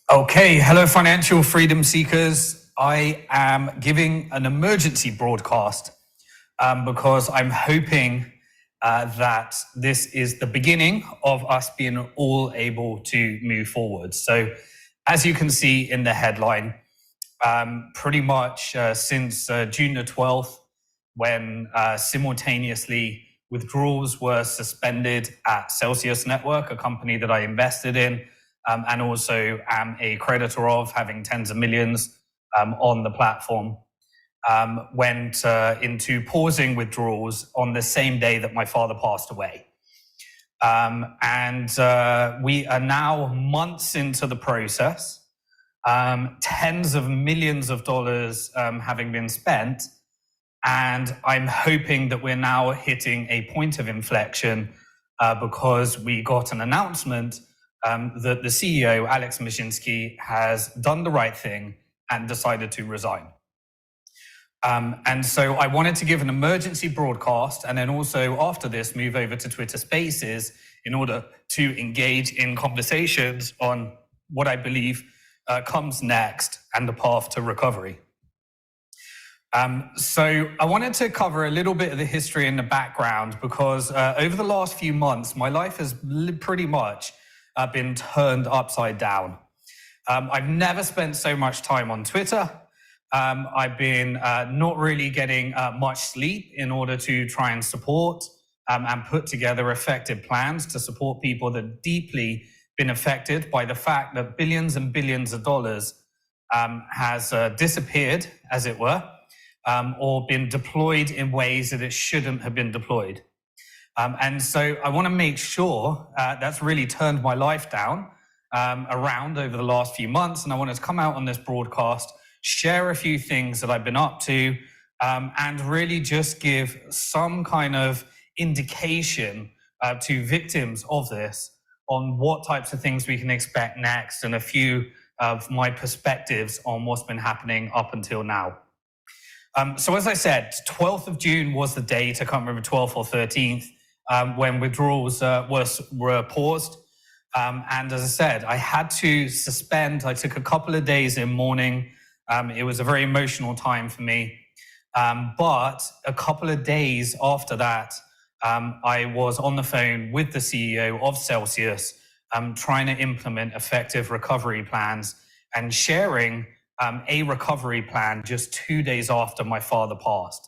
Okay, hello financial freedom seekers. I am giving an emergency broadcast because I'm hoping that this is the beginning of us being all able to move forward. So as you can see in the headline, pretty much since June the 12th, when simultaneously withdrawals were suspended at Celsius Network, a company that I invested in, and also am a creditor of, having tens of millions on the platform, went into pausing withdrawals on the same day that my father passed away. And we are now months into the process, tens of millions of dollars having been spent, and I'm hoping that we're now hitting a point of inflection because we got an announcement that the CEO, Alex Mashinsky, has done the right thing and decided to resign. And so I wanted to give an emergency broadcast and then also after this move over to Twitter Spaces in order to engage in conversations on what I believe comes next and the path to recovery. So I wanted to cover a little bit of the history and the background because over the last few months, my life has pretty much been turned upside down. I've never spent so much time on Twitter. I've been not really getting much sleep in order to try and support and put together effective plans to support people that have deeply been affected by the fact that billions and billions of dollars has disappeared, as it were, or been deployed in ways that it shouldn't have been deployed. And so I want to make sure that's really turned my life down around over the last few months. And I wanted to come out on this broadcast, share a few things that I've been up to, and really just give some kind of indication to victims of this on what types of things we can expect next and a few of my perspectives on what's been happening up until now. So as I said, 12th of June was the date, I can't remember 12th or 13th, when withdrawals were paused. And as I said, I had to suspend. I took a couple of days in mourning. It was a very emotional time for me. But a couple of days after that, I was on the phone with the CEO of Celsius, trying to implement effective recovery plans and sharing a recovery plan just 2 days after my father passed.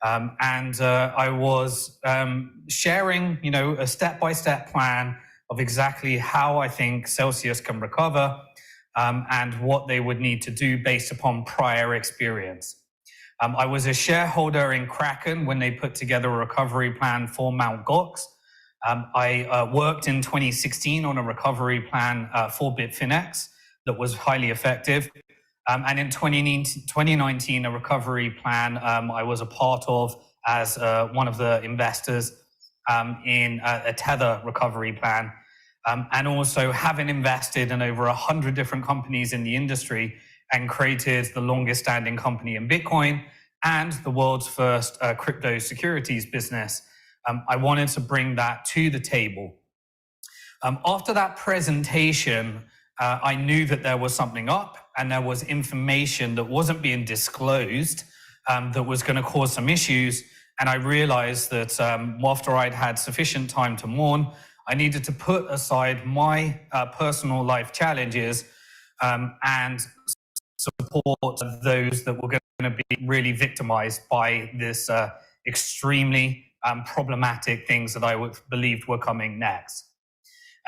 And I was sharing, a step-by-step plan of exactly how I think Celsius can recover and what they would need to do based upon prior experience. I was a shareholder in Kraken when they put together a recovery plan for Mt. Gox. I worked in 2016 on a recovery plan for Bitfinex that was highly effective. And in 2019, a recovery plan I was a part of as one of the investors in a Tether recovery plan. And also having invested in over 100 different companies in the industry and created the longest standing company in Bitcoin and the world's first crypto securities business, I wanted to bring that to the table. After that presentation, I knew that there was something up and there was information that wasn't being disclosed that was going to cause some issues. And I realized that after I'd had sufficient time to mourn, I needed to put aside my personal life challenges and support those that were going to be really victimized by this extremely problematic things that I believed were coming next.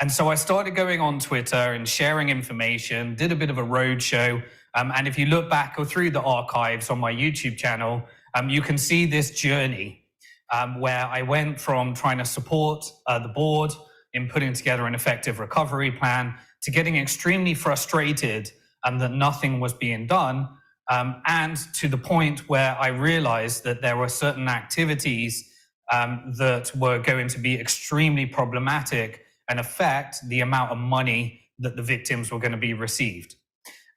And so I started going on Twitter and sharing information, did a bit of a roadshow. And if you look back or through the archives on my YouTube channel, you can see this journey where I went from trying to support the board in putting together an effective recovery plan to getting extremely frustrated that nothing was being done. And to the point where I realized that there were certain activities that were going to be extremely problematic and affect the amount of money that the victims were going to be received.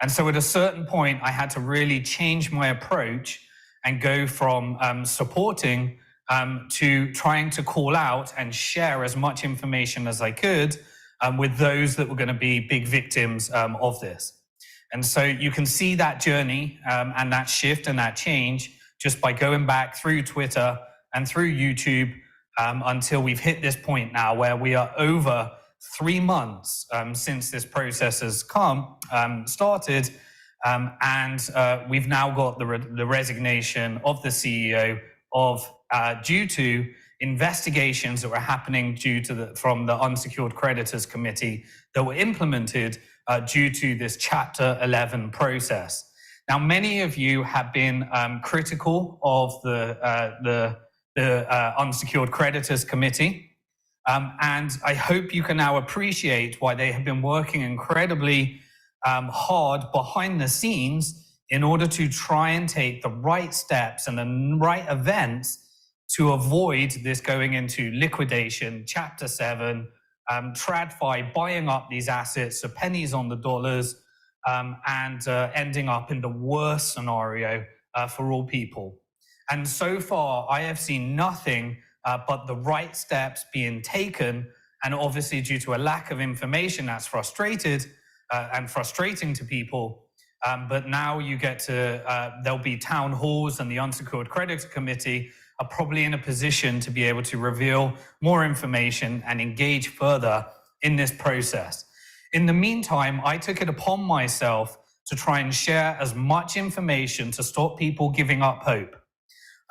And so at a certain point, I had to really change my approach and go from supporting to trying to call out and share as much information as I could with those that were going to be big victims of this. And so you can see that journey and that shift and that change just by going back through Twitter and through YouTube until we've hit this point now where we are over 3 months since this process has started. And we've now got the resignation of the CEO due to investigations that were happening from the Unsecured Creditors Committee that were implemented due to this Chapter 11 process. Now, many of you have been critical of the Unsecured Creditors Committee, and I hope you can now appreciate why they have been working incredibly hard behind the scenes in order to try and take the right steps and the right events to avoid this going into liquidation, Chapter 7, TradFi buying up these assets for pennies on the dollars, and ending up in the worst scenario for all people. And so far, I have seen nothing but the right steps being taken, and obviously due to a lack of information, that's frustrating to people. But now you get to, there'll be town halls, and the Unsecured Creditors Committee are probably in a position to be able to reveal more information and engage further in this process. In the meantime, I took it upon myself to try and share as much information to stop people giving up hope.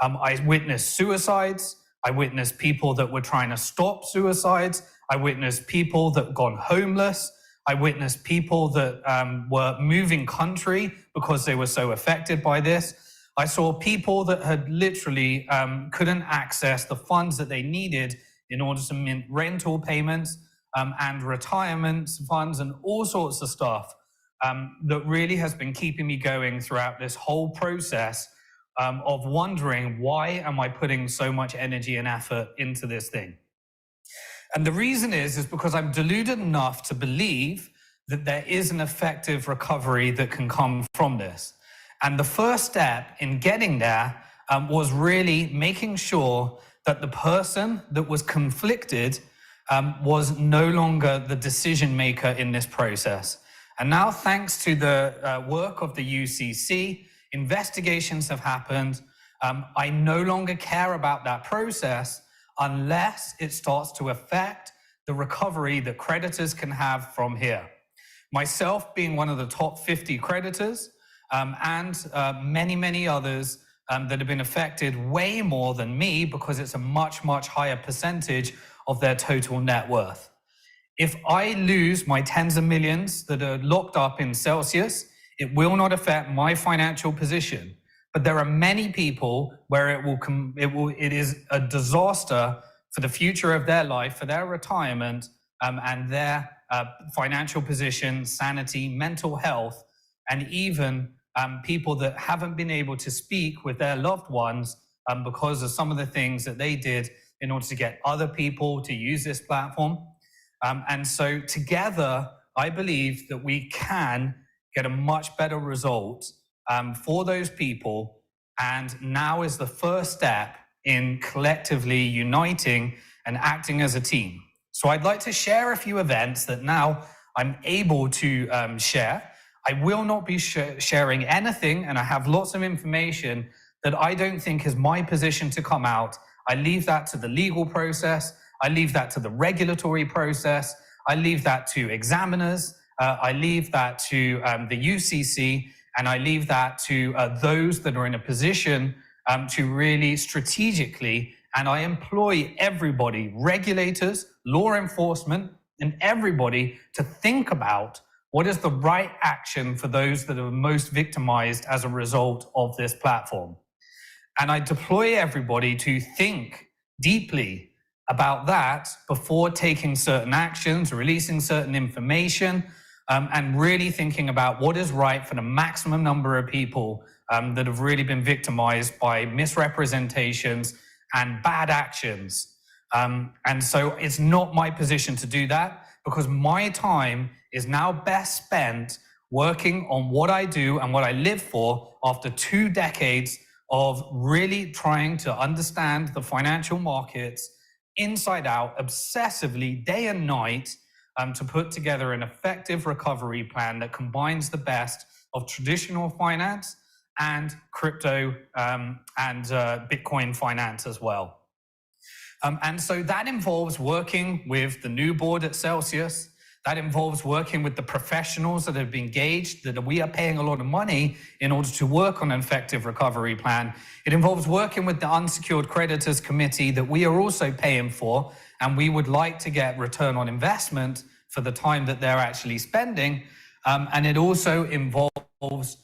I witnessed suicides. I witnessed people that were trying to stop suicides. I witnessed people that gone homeless. I witnessed people that were moving country because they were so affected by this. I saw people that had literally couldn't access the funds that they needed in order to mint rental payments and retirement funds and all sorts of stuff that really has been keeping me going throughout this whole process of wondering, why am I putting so much energy and effort into this thing? And the reason is because I'm deluded enough to believe that there is an effective recovery that can come from this. And the first step in getting there was really making sure that the person that was conflicted was no longer the decision maker in this process. And now, thanks to the work of the UCC, investigations have happened. I no longer care about that process unless it starts to affect the recovery that creditors can have from here. Myself being one of the top 50 creditors, and many, many others that have been affected way more than me because it's a much, much higher percentage of their total net worth. If I lose my tens of millions that are locked up in Celsius, it will not affect my financial position. But there are many people where it is a disaster for the future of their life, for their retirement, and their financial position, sanity, mental health, and even people that haven't been able to speak with their loved ones because of some of the things that they did in order to get other people to use this platform. And so together, I believe that we can get a much better result for those people. And now is the first step in collectively uniting and acting as a team. So I'd like to share a few events that now I'm able to share. I will not be sharing anything, and I have lots of information that I don't think is my position to come out. I leave that to the legal process. I leave that to the regulatory process. I leave that to examiners. I leave that to the UCC, and I leave that to those that are in a position to really strategically, and I employ everybody, regulators, law enforcement, and everybody to think about what is the right action for those that are most victimized as a result of this platform. And I deploy everybody to think deeply about that before taking certain actions, releasing certain information, and really thinking about what is right for the maximum number of people that have really been victimized by misrepresentations and bad actions. And so it's not my position to do that, because my time is now best spent working on what I do and what I live for after 2 decades of really trying to understand the financial markets inside out, obsessively, day and night, to put together an effective recovery plan that combines the best of traditional finance and crypto and Bitcoin finance as well. And so that involves working with the new board at Celsius. That involves working with the professionals that have been engaged, that we are paying a lot of money in order to work on an effective recovery plan. It involves working with the unsecured creditors committee that we are also paying for, and we would like to get return on investment for the time that they're actually spending. And it also involves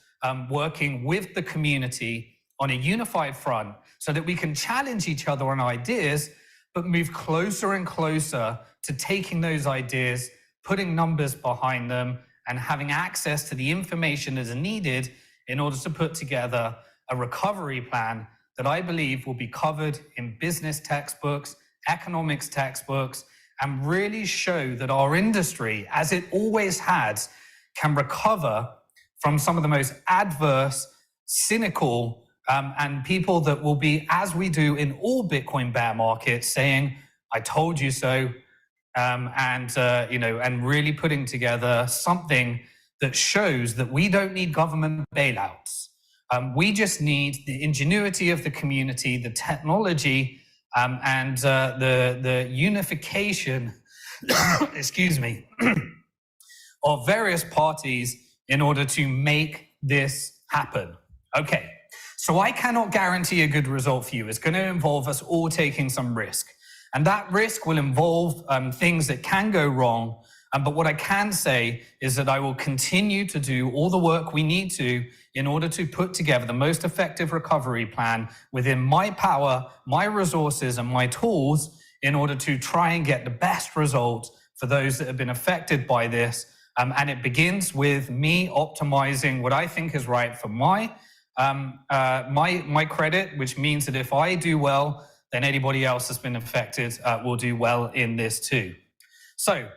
working with the community on a unified front so that we can challenge each other on ideas, but move closer and closer to taking those ideas, putting numbers behind them, and having access to the information that is needed in order to put together a recovery plan that I believe will be covered in business textbooks, economics textbooks, and really show that our industry, as it always has, can recover from some of the most adverse, cynical, and people that will be, as we do in all Bitcoin bear markets, saying, "I told you so," and really putting together something that shows that we don't need government bailouts. We just need the ingenuity of the community, the technology, and the unification, excuse me, of various parties in order to make this happen. Okay, so I cannot guarantee a good result for you. It's going to involve us all taking some risk. And that risk will involve things that can go wrong. But what I can say is that I will continue to do all the work we need to in order to put together the most effective recovery plan within my power, my resources, and my tools in order to try and get the best result for those that have been affected by this. And it begins with me optimizing what I think is right for my credit, which means that if I do well, then anybody else that's been affected will do well in this too. So,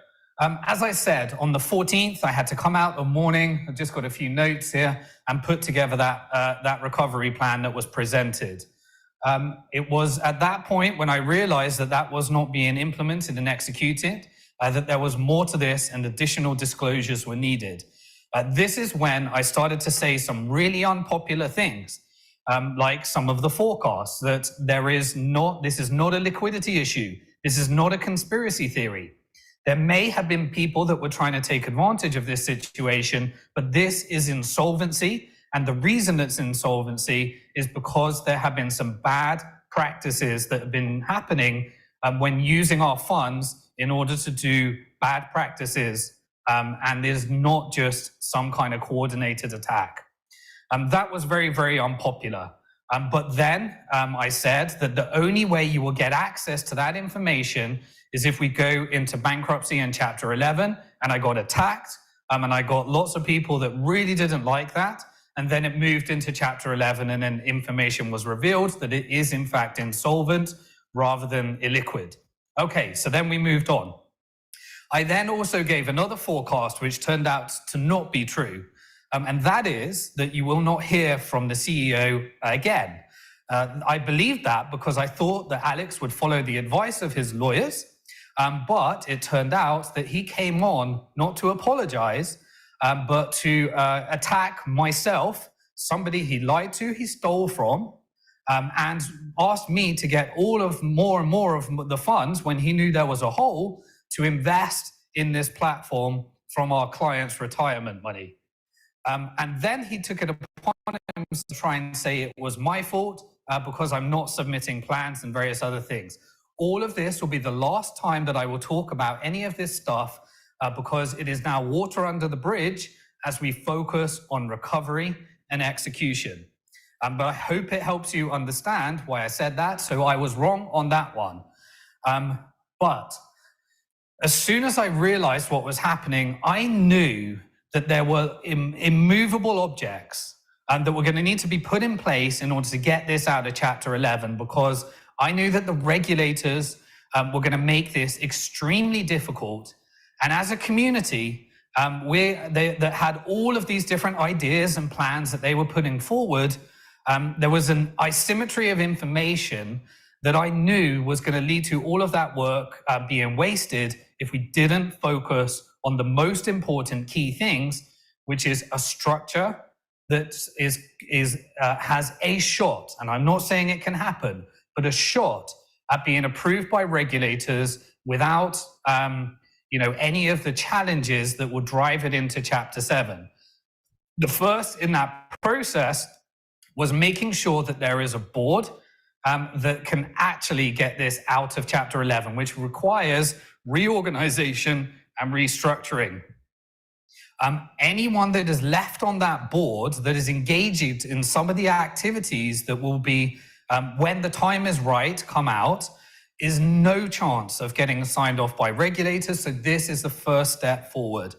as I said, on the 14th, I had to come out the morning, I've just got a few notes here, and put together that recovery plan that was presented. It was at that point when I realized that that was not being implemented and executed, that there was more to this and additional disclosures were needed. This is when I started to say some really unpopular things. Like some of the forecasts that this is not a liquidity issue. This is not a conspiracy theory. There may have been people that were trying to take advantage of this situation, but this is insolvency. And the reason it's insolvency is because there have been some bad practices that have been happening when using our funds in order to do bad practices. And there's not just some kind of coordinated attack. That was very, very unpopular. But then I said that the only way you will get access to that information is if we go into bankruptcy in Chapter 11, and I got attacked, and I got lots of people that really didn't like that, and then it moved into Chapter 11, and then information was revealed that it is in fact insolvent rather than illiquid. Okay, so then we moved on. I then also gave another forecast which turned out to not be true. And that is that you will not hear from the CEO again. I believed that because I thought that Alex would follow the advice of his lawyers, but it turned out that he came on not to apologize, but to attack myself, somebody he lied to, he stole from, and asked me to get more and more of the funds when he knew there was a hole to invest in this platform from our clients' retirement money. And then he took it upon him to try and say it was my fault because I'm not submitting plans and various other things. All of this will be the last time that I will talk about any of this stuff because it is now water under the bridge as we focus on recovery and execution. But I hope it helps you understand why I said that. So I was wrong on that one. But as soon as I realized what was happening, I knew that there were immovable objects that were going to need to be put in place in order to get this out of Chapter 11, because I knew that the regulators were going to make this extremely difficult. And as a community, that had all of these different ideas and plans that they were putting forward, there was an asymmetry of information that I knew was going to lead to all of that work being wasted if we didn't focus on the most important key things, which is a structure that has a shot, and I'm not saying it can happen, but a shot at being approved by regulators without any of the challenges that will drive it into Chapter 7. The first in that process was making sure that there is a board that can actually get this out of Chapter 11, which requires reorganization and restructuring. Anyone that is left on that board that is engaged in some of the activities that will be, when the time is right, come out, is no chance of getting signed off by regulators. So this is the first step forward.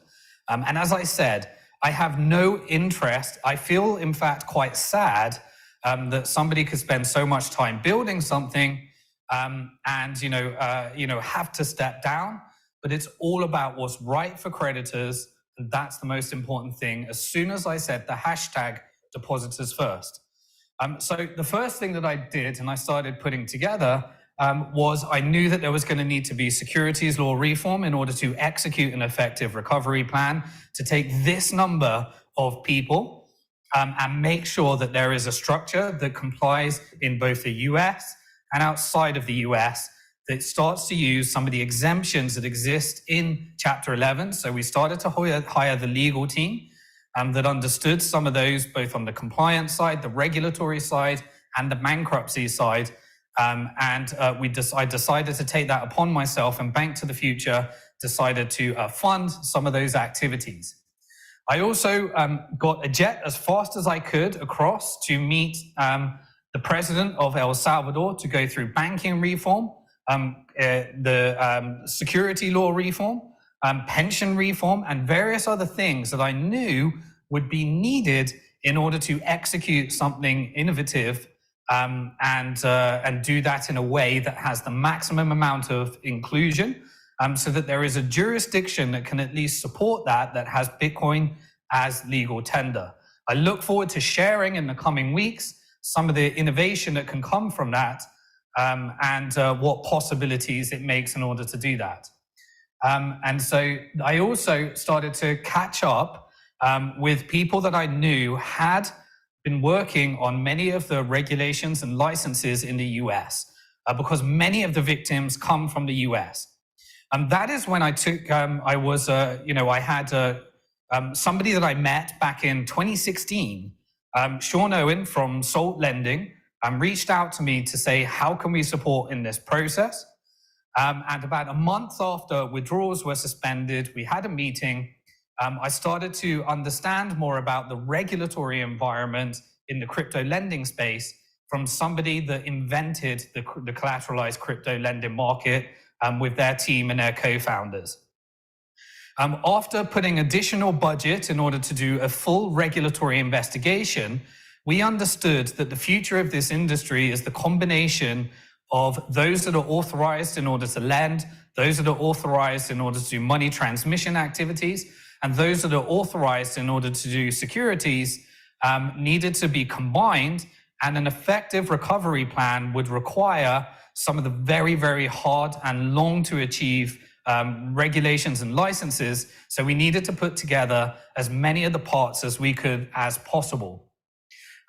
And as I said, I have no interest. I feel, in fact, quite sad that somebody could spend so much time building something and have to step down. But it's all about what's right for creditors. And that's the most important thing. As soon as I said the hashtag depositors first. So the first thing that I did and I started putting together was I knew that there was going to need to be securities law reform in order to execute an effective recovery plan to take this number of people and make sure that there is a structure that complies in both the US and outside of the US that starts to use some of the exemptions that exist in Chapter 11. So we started to hire the legal team that understood some of those, both on the compliance side, the regulatory side, and the bankruptcy side. I decided to take that upon myself, and Bank to the Future decided to fund some of those activities. I also got a jet as fast as I could across to meet the president of El Salvador to go through banking reform, the security law reform, pension reform, and various other things that I knew would be needed in order to execute something innovative and do that in a way that has the maximum amount of inclusion, so that there is a jurisdiction that can at least support that has Bitcoin as legal tender. I look forward to sharing in the coming weeks some of the innovation that can come from that and what possibilities it makes in order to do that. And so I also started to catch up with people that I knew had been working on many of the regulations and licenses in the US, because many of the victims come from the US. That is when I took, I had somebody that I met back in 2016, Sean Owen from Salt Lending, reached out to me to say, how can we support in this process? And about a month after withdrawals were suspended, we had a meeting. I started to understand more about the regulatory environment in the crypto lending space from somebody that invented the collateralized crypto lending market with their team and their co-founders. After putting additional budget in order to do a full regulatory investigation, we understood that the future of this industry is the combination of those that are authorized in order to lend, those that are authorized in order to do money transmission activities, and those that are authorized in order to do securities needed to be combined, and an effective recovery plan would require some of the very, very hard and long to achieve regulations and licenses. So we needed to put together as many of the parts as we could as possible.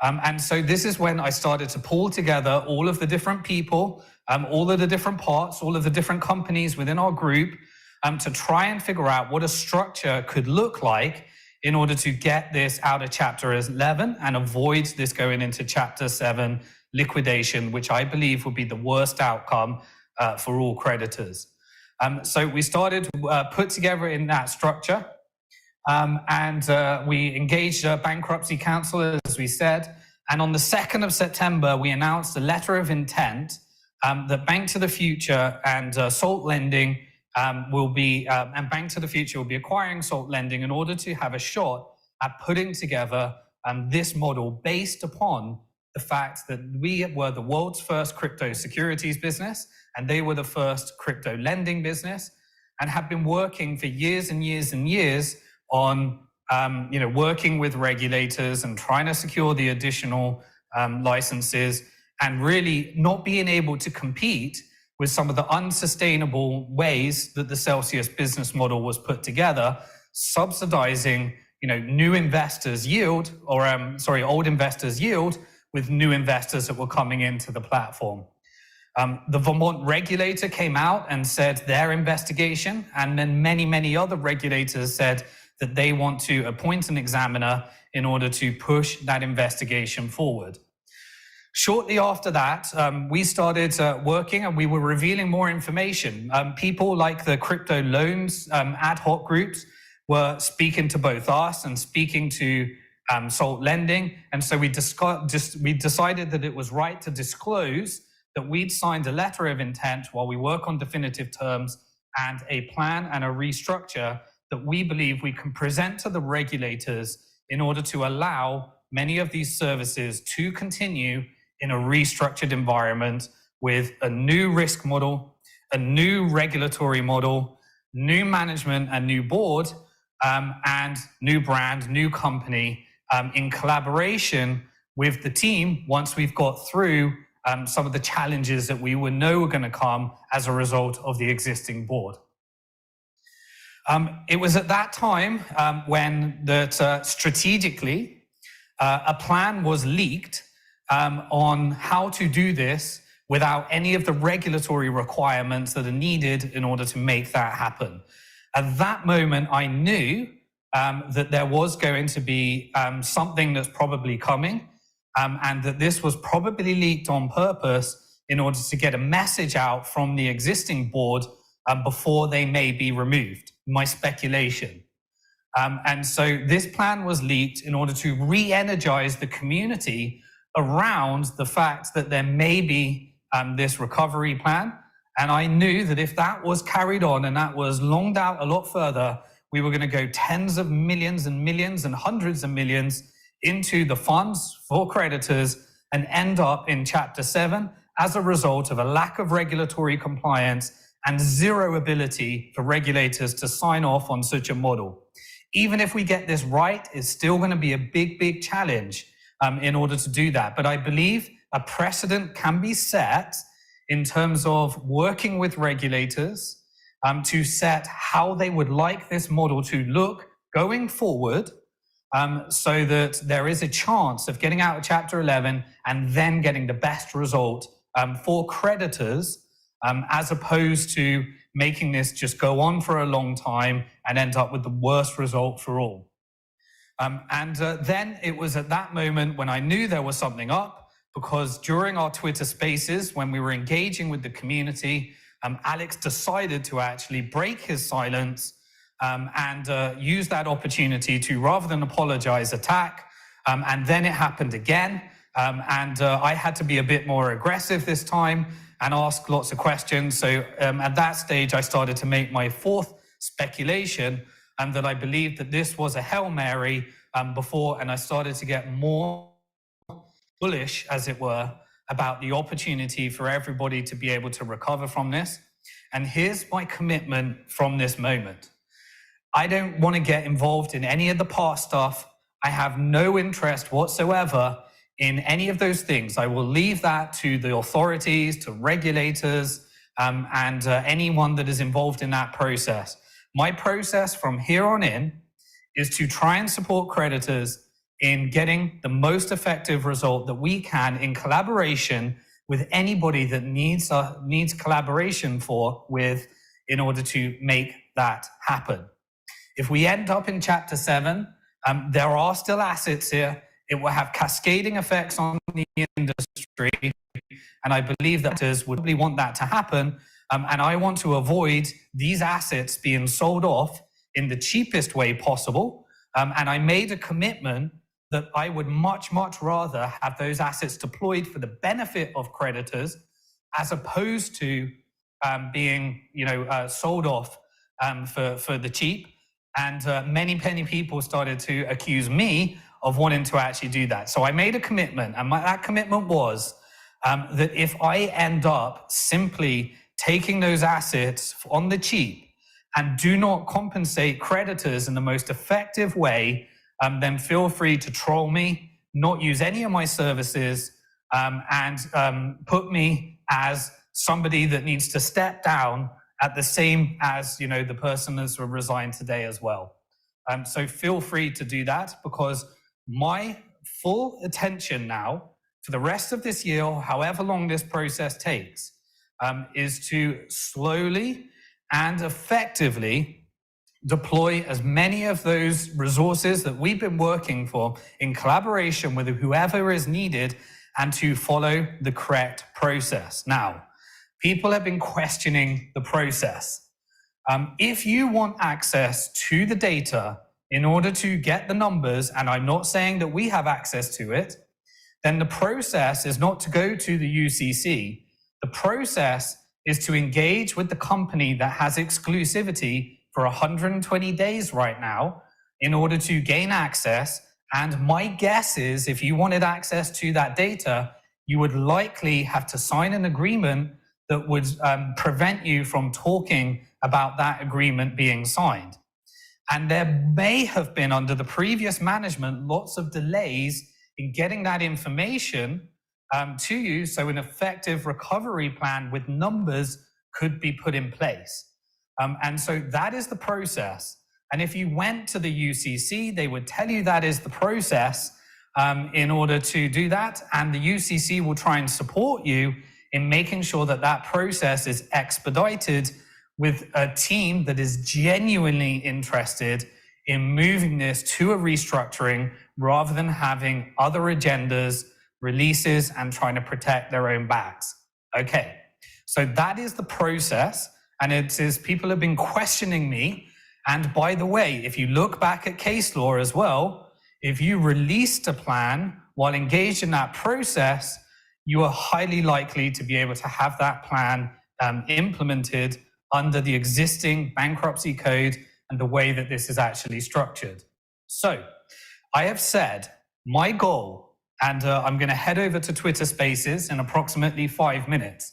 And so this is when I started to pull together all of the different people, all of the different parts, all of the different companies within our group to try and figure out what a structure could look like in order to get this out of Chapter 11 and avoid this going into Chapter 7 liquidation, which I believe would be the worst outcome for all creditors. So we started to put together in that structure. We engaged bankruptcy counsel, as we said. And on the 2nd of September, we announced a letter of intent that Bank to the Future and Salt Lending will be, and Bank to the Future will be acquiring Salt Lending in order to have a shot at putting together this model based upon the fact that we were the world's first crypto securities business, and they were the first crypto lending business, and have been working for years and years and years on working with regulators and trying to secure the additional licenses, and really not being able to compete with some of the unsustainable ways that the Celsius business model was put together, subsidizing, new investors' yield, or old investors' yield, with new investors that were coming into the platform. The Vermont regulator came out and said their investigation, and then many other regulators said that they want to appoint an examiner in order to push that investigation forward. Shortly after that, we started working, and we were revealing more information. People like the crypto loans ad hoc groups were speaking to both us and speaking to Salt Lending. And so we decided that it was right to disclose that we'd signed a letter of intent while we work on definitive terms and a plan and a restructure that we believe we can present to the regulators in order to allow many of these services to continue in a restructured environment with a new risk model, a new regulatory model, new management and new board, and new brand, new company, in collaboration with the team once we've got through some of the challenges that we would know were going to come as a result of the existing board. It was at that time when that strategically a plan was leaked on how to do this without any of the regulatory requirements that are needed in order to make that happen. At that moment, I knew that there was going to be something that's probably coming, and that this was probably leaked on purpose in order to get a message out from the existing board before they may be removed, my speculation. And so this plan was leaked in order to re-energize the community around the fact that there may be this recovery plan. And I knew that if that was carried on and that was longed out a lot further, we were going to go tens of millions and millions and hundreds of millions into the funds for creditors and end up in Chapter 7 as a result of a lack of regulatory compliance and zero ability for regulators to sign off on such a model. Even if we get this right, it's still going to be a big challenge in order to do that. But I believe a precedent can be set in terms of working with regulators to set how they would like this model to look going forward, so that there is a chance of getting out of Chapter 11 and then getting the best result for creditors, as opposed to making this just go on for a long time and end up with the worst result for all. Then it was at that moment when I knew there was something up, because during our Twitter spaces, when we were engaging with the community, Alex decided to actually break his silence and use that opportunity to, rather than apologize, attack. And then it happened again. I had to be a bit more aggressive this time and ask lots of questions. So at that stage, I started to make my fourth speculation, and that I believed that this was a Hail Mary before, and I started to get more bullish, as it were, about the opportunity for everybody to be able to recover from this. And here's my commitment from this moment. I don't want to get involved in any of the past stuff. I have no interest whatsoever in any of those things. I will leave that to the authorities, to regulators, and anyone that is involved in that process. My process from here on in is to try and support creditors in getting the most effective result that we can, in collaboration with anybody that needs collaboration with in order to make that happen. If we end up in Chapter 7, there are still assets here. It will have cascading effects on the industry, and I believe that creditors would probably want that to happen. And I want to avoid these assets being sold off in the cheapest way possible. And I made a commitment that I would much rather have those assets deployed for the benefit of creditors, as opposed to being, sold off for the cheap. And many people started to accuse me of wanting to actually do that. So I made a commitment, and that commitment was that if I end up simply taking those assets on the cheap and do not compensate creditors in the most effective way, then feel free to troll me, not use any of my services, and put me as somebody that needs to step down at the same as, the person that's resigned today as well. So feel free to do that, because my full attention now for the rest of this year, or however long this process takes, is to slowly and effectively deploy as many of those resources that we've been working for in collaboration with whoever is needed, and to follow the correct process. Now, people have been questioning the process. If you want access to the data in order to get the numbers, and I'm not saying that we have access to it, then the process is not to go to the UCC. The process is to engage with the company that has exclusivity for 120 days right now in order to gain access. And my guess is, if you wanted access to that data, you would likely have to sign an agreement that would prevent you from talking about that agreement being signed. And there may have been, under the previous management, lots of delays in getting that information to you, so an effective recovery plan with numbers could be put in place. And so that is the process. And if you went to the UCC, they would tell you that is the process in order to do that. And the UCC will try and support you in making sure that that process is expedited with a team that is genuinely interested in moving this to a restructuring, rather than having other agendas, releases, and trying to protect their own backs. Okay, so that is the process. And it is, people have been questioning me. And by the way, if you look back at case law as well, if you released a plan while engaged in that process, you are highly likely to be able to have that plan implemented under the existing bankruptcy code and the way that this is actually structured. So I have said my goal, and I'm going to head over to Twitter Spaces in approximately 5 minutes,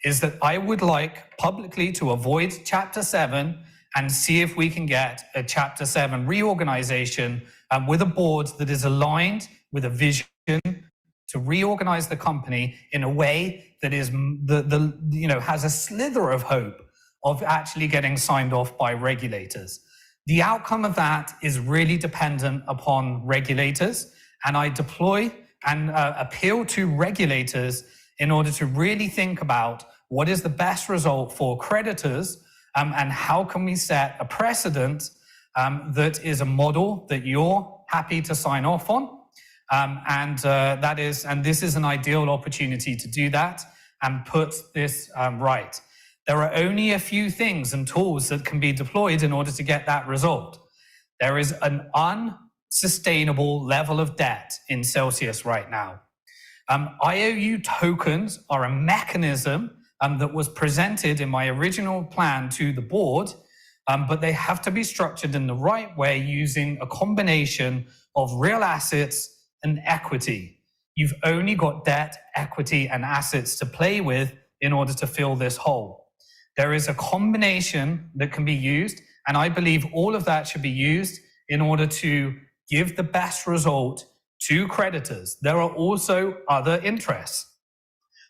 is that I would like publicly to avoid Chapter 7 and see if we can get a Chapter 7 reorganization with a board that is aligned with a vision to reorganize the company in a way that is has a slither of hope of actually getting signed off by regulators. The outcome of that is really dependent upon regulators, and I deploy and appeal to regulators in order to really think about what is the best result for creditors, and how can we set a precedent that is a model that you're happy to sign off on. And this is an ideal opportunity to do that and put this right. There are only a few things and tools that can be deployed in order to get that result. There is an unsustainable level of debt in Celsius right now. IOU tokens are a mechanism that was presented in my original plan to the board, but they have to be structured in the right way, using a combination of real assets and equity. You've only got debt, equity, and assets to play with in order to fill this hole. There is a combination that can be used, and I believe all of that should be used in order to give the best result to creditors. There are also other interests.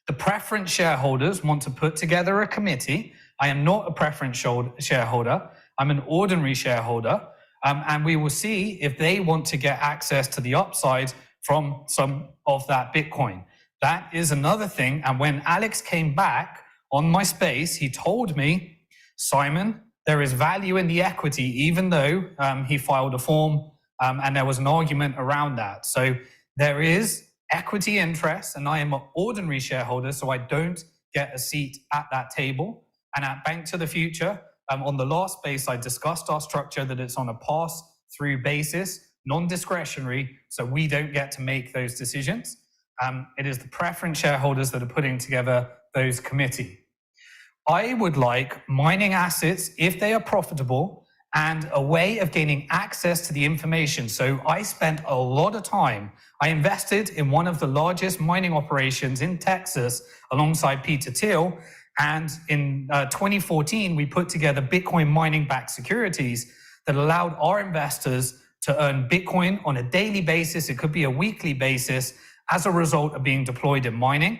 The preference shareholders want to put together a committee. I am not a preference shareholder. I'm an ordinary shareholder. And we will see if they want to get access to the upside from some of that Bitcoin. That is another thing. And when Alex came back on my space, he told me, Simon, there is value in the equity, even though he filed a form and there was an argument around that. So there is equity interest, and I am an ordinary shareholder, so I don't get a seat at that table. And at Bank to the Future, on the last space, I discussed our structure, that it's on a pass-through basis, non-discretionary, so we don't get to make those decisions. It is the preference shareholders that are putting together those committees. I would like mining assets, if they are profitable, and a way of gaining access to the information. So I spent a lot of time. I invested in one of the largest mining operations in Texas alongside Peter Thiel. And in 2014, we put together Bitcoin mining-backed securities that allowed our investors to earn Bitcoin on a daily basis. It could be a weekly basis as a result of being deployed in mining.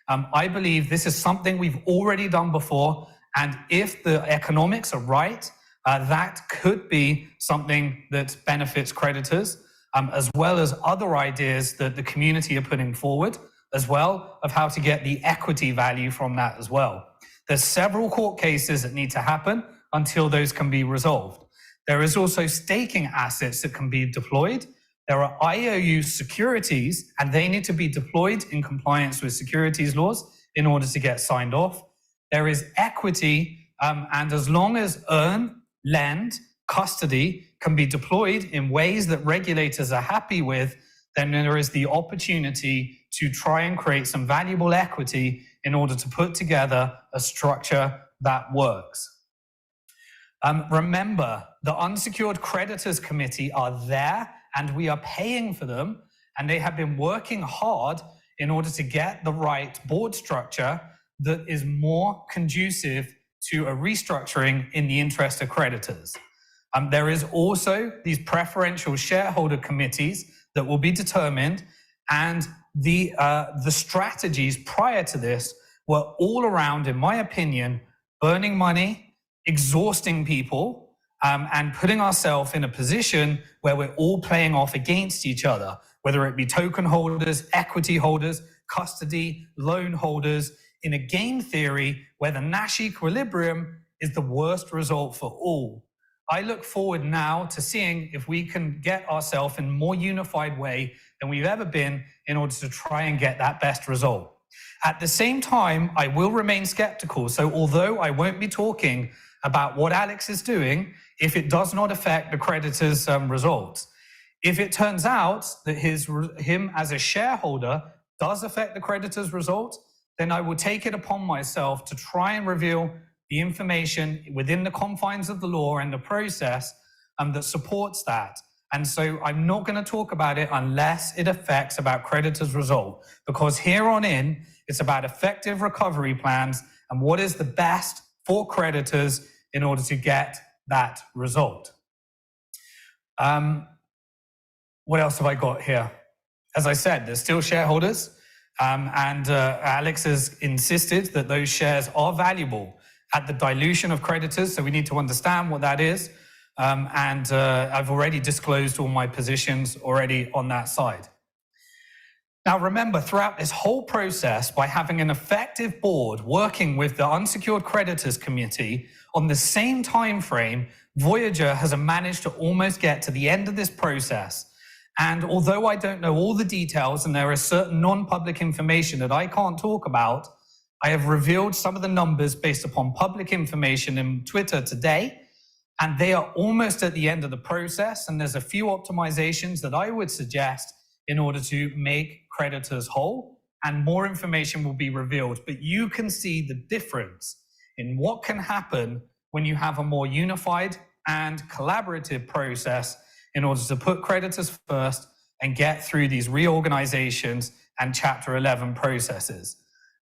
I believe this is something we've already done before, and if the economics are right, that could be something that benefits creditors, as well as other ideas that the community are putting forward as well of how to get the equity value from that as well. There's several court cases that need to happen until those can be resolved. There is also staking assets that can be deployed. There are IOU securities, and they need to be deployed in compliance with securities laws in order to get signed off. There is equity, and as long as earn, lend, custody can be deployed in ways that regulators are happy with, then there is the opportunity to try and create some valuable equity in order to put together a structure that works. Remember, the unsecured creditors committee are there and we are paying for them, and they have been working hard in order to get the right board structure that is more conducive to a restructuring in the interest of creditors. There is also these preferential shareholder committees that will be determined, and the strategies prior to this were all around, in my opinion, burning money, exhausting people, and putting ourselves in a position where we're all playing off against each other, whether it be token holders, equity holders, custody, loan holders, in a game theory where the Nash equilibrium is the worst result for all. I look forward now to seeing if we can get ourselves in a more unified way than we've ever been in order to try and get that best result. At the same time, I will remain skeptical. So although I won't be talking about what Alex is doing, if it does not affect the creditors' results, if it turns out that him as a shareholder does affect the creditors' results, then I will take it upon myself to try and reveal the information within the confines of the law and the process that supports that. And so I'm not going to talk about it unless it affects about creditors' result, because here on in, it's about effective recovery plans and what is the best for creditors in order to get that result. What else have I got here? As I said, there's still shareholders, and Alex has insisted that those shares are valuable at the dilution of creditors, so we need to understand what that is. I've already disclosed all my positions already on that side. Now remember, throughout this whole process, by having an effective board working with the unsecured creditors committee on the same time frame, Voyager has managed to almost get to the end of this process. And although I don't know all the details and there is certain non-public information that I can't talk about, I have revealed some of the numbers based upon public information in Twitter today, and they are almost at the end of the process, and there's a few optimizations that I would suggest in order to make creditors whole, and more information will be revealed. But you can see the difference in what can happen when you have a more unified and collaborative process in order to put creditors first and get through these reorganizations and Chapter 11 processes.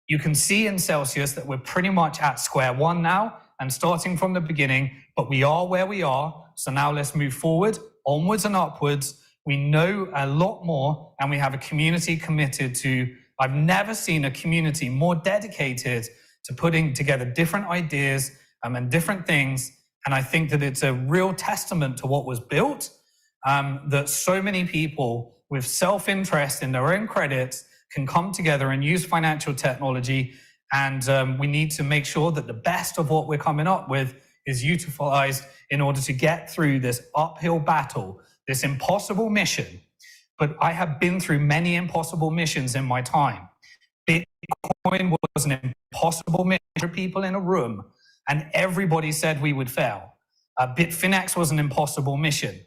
You can see in Celsius that we're pretty much at square one now and starting from the beginning, but we are where we are. So now let's move forward, onwards and upwards. We know a lot more, and we have a community committed to, I've never seen a community more dedicated to putting together different ideas and different things. And I think that it's a real testament to what was built, that so many people with self-interest in their own credits can come together and use financial technology. And we need to make sure that the best of what we're coming up with is utilized in order to get through this uphill battle, this impossible mission. But I have been through many impossible missions in my time. Bitcoin was an impossible mission for people in a room, and everybody said we would fail. Bitfinex was an impossible mission.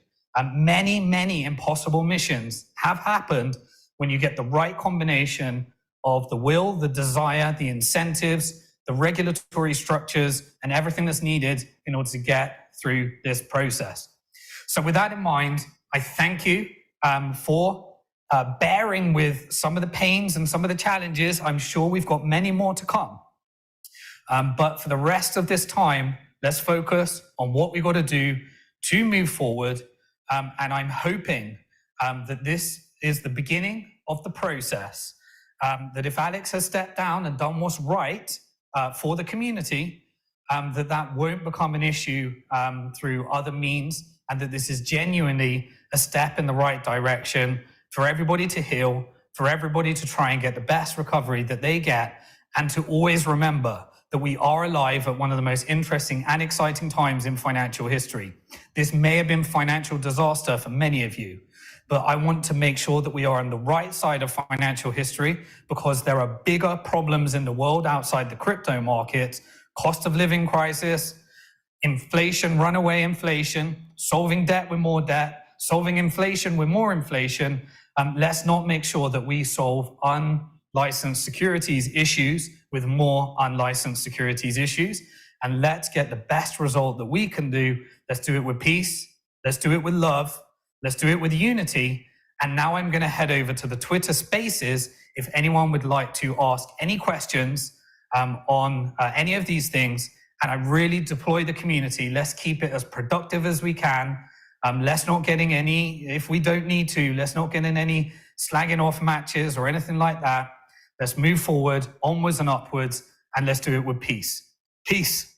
Many, many impossible missions have happened when you get the right combination of the will, the desire, the incentives, the regulatory structures, and everything that's needed in order to get through this process. So with that in mind, I thank you for bearing with some of the pains and some of the challenges. I'm sure we've got many more to come. But for the rest of this time, let's focus on what we've got to do to move forward. And I'm hoping that this is the beginning of the process. that if Alex has stepped down and done what's right for the community, that won't become an issue through other means, and that this is genuinely a step in the right direction for everybody to heal, for everybody to try and get the best recovery that they get, and to always remember that we are alive at one of the most interesting and exciting times in financial history. This may have been financial disaster for many of you, but I want to make sure that we are on the right side of financial history, because there are bigger problems in the world outside the crypto market: cost of living crisis, inflation, runaway inflation, solving debt with more debt, solving inflation with more inflation. Let's not make sure that we solve unlicensed securities issues with more unlicensed securities issues. And let's get the best result that we can do. Let's do it with peace. Let's do it with love. Let's do it with unity. And now I'm going to head over to the Twitter Spaces if anyone would like to ask any questions on any of these things. And I really deploy the community. Let's keep it as productive as we can. Let's not get in any, if we don't need to, let's not get in any slagging off matches or anything like that. Let's move forward, onwards and upwards, and let's do it with peace. Peace.